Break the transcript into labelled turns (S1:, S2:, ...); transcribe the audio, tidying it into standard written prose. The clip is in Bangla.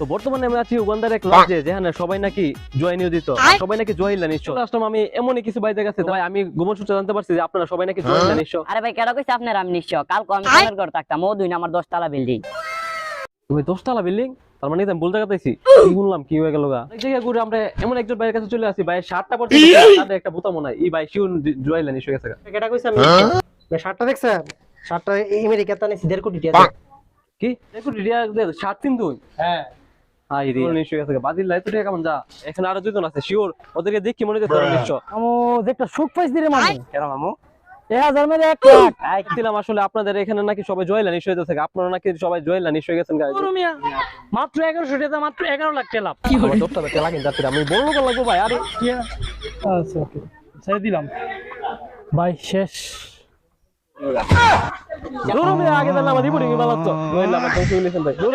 S1: তো বর্তমানে আমি আছি উগান্ডার এক লজে যেখানে সবাই নাকি জয় নিয়োজিত সবাই নাকি জয়লা নিশ্চয় আসলাম আমি এমনই কিছু বাইরে কাছে ভাই আমি গোপন সূত্রে জানতে পারছি যে আপনারা সবাই নাকি জয়লা নিশ্চয়
S2: আরে ভাই কেডা কইছে আপনার আমি নিশ্চয় কাল আমি কামের ঘর থাকতাম ও দুই না আমার 10 তলা বিল্ডিং
S1: তুমি 10 তলা বিল্ডিং তার মানে আমি ভুল জায়গাতে আছি কি বললাম কি হয়ে গেল গা এই জায়গা ঘুরে আমরা এমন একজন ভাইয়ের কাছে চলে আসি ভাই শার্টটা পরতে তাদের একটা বোতাম নাই এই ভাই শিউন জয়লা নিশ্চয় গেছে
S3: কেটা কইছে আমি ভাই শার্টটা দেখছেন শার্টটা আমেরিকাতে আনিছি 1.5 কোটি টাকা
S1: কি দেখো রিয়া শার্ট তিন দুই
S3: হ্যাঁ
S1: হাই রে নিশ্চয় গেছে বাদিল লাই তো টাকা কেমন যা এখানে আরো দুজন আছে শিওর ওদেরকে দেখি মনে হচ্ছে নিশ্চয়
S3: আমু যে একটা সুখ পাইছি রে মামু
S1: কেন মামু
S3: 1000 মেরে 1 লাখ
S1: দিলাম আসলে আপনাদের এখানে নাকি সবাই জয়লা নিশ্চয় গেছে আপনারা নাকি সবাই জয়লা নিশ্চয় গেছেন গাইজ
S3: মিয়া মাত্র 1100 টাকা মাত্র 11 লাখ টাকা লাভ
S1: কি হবে 10 টাকা লাগেন যাত্রী আমি বড় লোক লাগবো ভাই আরে
S3: আচ্ছা ওকে ছেড়ে দিলাম ভাই শেষ
S1: দূর আগে দিলাম আমার রিপোর্টিং ভালো তো জয়লা আমার টেনশন নিছেন ভাই দূর